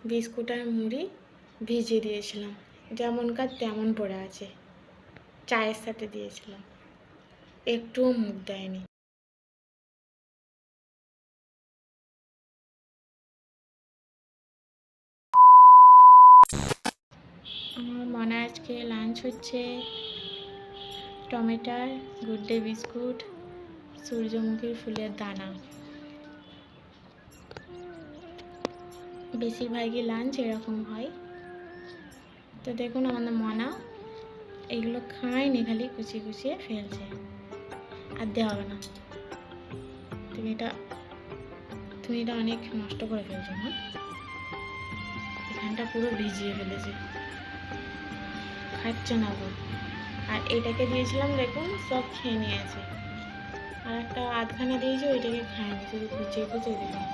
Biscuit আর মুড়ি ভিজিয়ে দিয়েছিলাম, যেমনকার তেমন পড়ে আছে। চায়ের সাথে দিয়েছিলাম, একটুও মুখ দেয়নি। আমার মনে আজকে লাঞ্চ হচ্ছে টমেটোর গুড ডে বিস্কুট, সূর্যমুখীর ফুলের দানা। বেশিরভাগই লাঞ্চ এরকম হয়। তো দেখুন আমাদের মনা এগুলো খায়নি, খালি কুচিয়ে কুচিয়ে ফেলছে। আর দেওয়া হবে না, তুমি এটা অনেক নষ্ট করে ফেলছো না। এখানটা পুরো ভিজিয়ে ফেলেছে, খাচ্ছে না গো। আর এটাকে দিয়েছিলাম, দেখুন সব খেয়ে নিয়েছে। আর একটা আধখানা দিয়েছে, ওইটাকে খায়নি, শুধু কুচিয়ে কুচিয়ে দিলাম,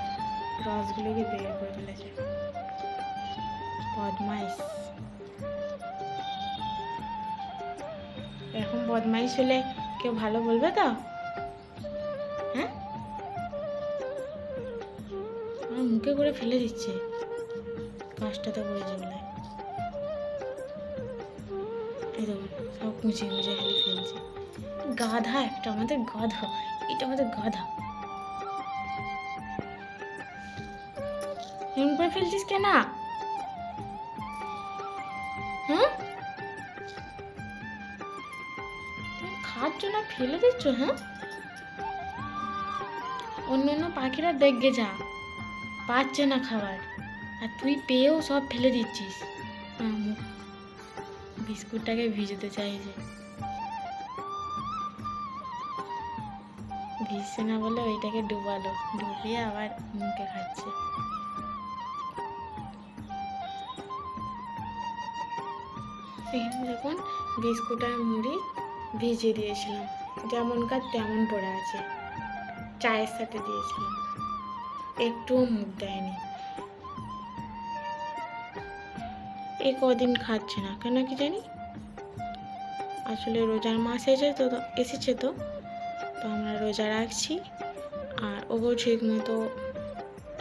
রসগুলোকে বের করে ফেলেছে। বদমাইশ। এরকম বদমাইশ হলে কেউ ভালো বলবে তো? হ্যাঁ, আমার মুখে করে ফেলে দিচ্ছে, কাজটাতে করেছে বলে। এই দেখুন সব কুচিয়ে কুচিয়ে খালি ফেলছে। গাধা একটা, আমাদের গাধা, এটা আমাদের গাধা। এমন করে ফেলছিস কেন? হ্যাঁ, খাচ্ছ না ফেলে দিচ্ছ? হ্যাঁ, অন্য পাখিরা দেখবে যা পাচ্ছে না খাবার, আর তুই পেয়েও সব ফেলে দিচ্ছিস। বিস্কুটটাকে ভিজতে চাইছে, ভিজছে না বলে ওইটাকে ডুবালো, ডুবিয়ে আবার মুখে খাচ্ছে। দেখুন বিস্কুট আর মুড়ি ভিজিয়ে দিয়েছিলাম, যেমনকার তেমন পড়ে আছে। চায়ের সাথে দিয়েছিলাম, একটুও মুখ দেয়নি। এই কদিন খাচ্ছে না কেন কি জানি। আসলে রোজার মাস এসেছে তো আমরা রোজা রাখছি, আর ওকেও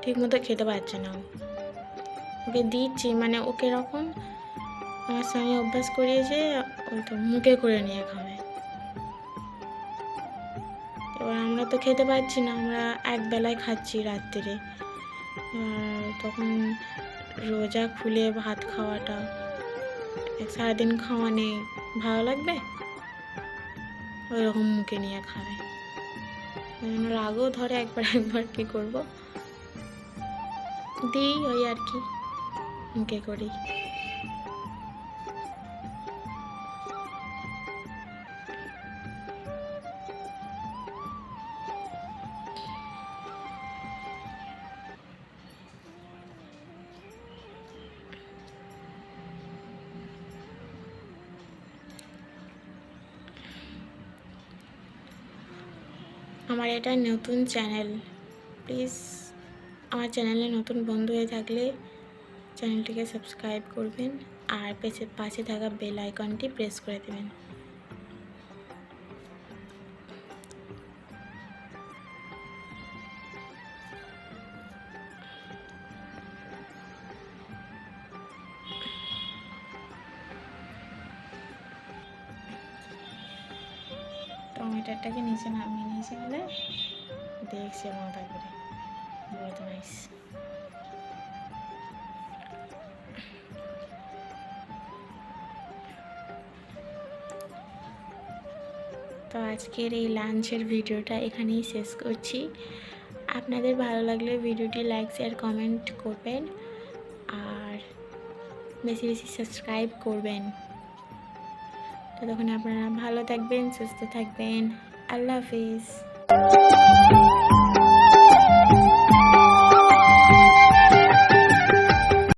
ঠিক মতো খেতে পারছে না। ওকে দিচ্ছি, মানে ওকে এরকম আমার স্বামী অভ্যাস করিয়েছে, ওই তো মুখে করে নিয়ে খাবে। এবার আমরা তো খেতে পারছি না, আমরা একবেলায় খাচ্ছি রাত্রিরে। তখন রোজা খুলে ভাত খাওয়াটা, সারাদিন খাওয়া নেই, ভালো লাগবে? ওই রকম মুখে নিয়ে খাবে, রাগও ধরে একবার কি করব, দিই ওই আর কি, মুখে করি। আমার এটা নতুন চ্যানেল, প্লিজ আমার চ্যানেলে নতুন বন্ধু হয়ে থাকলে চ্যানেলটিকে সাবস্ক্রাইব করবেন, আর পাশে থাকা বেল আইকনটি প্রেস করে দেবেন। টমেটোটাকে নিচে নামিয়ে নিয়েছে বলে দেখছে মাথা করে, বদমাইশ। তো আজকের এই লাঞ্চের ভিডিওটা এখানেই শেষ করছি। আপনাদের ভালো লাগলে ভিডিওটি লাইক শেয়ার কমেন্ট করবেন, আর বেশি বেশি সাবস্ক্রাইব করবেন। ততক্ষণ আপনারা ভালো থাকবেন, সুস্থ থাকবেন। আল্লাহ হাফিজ।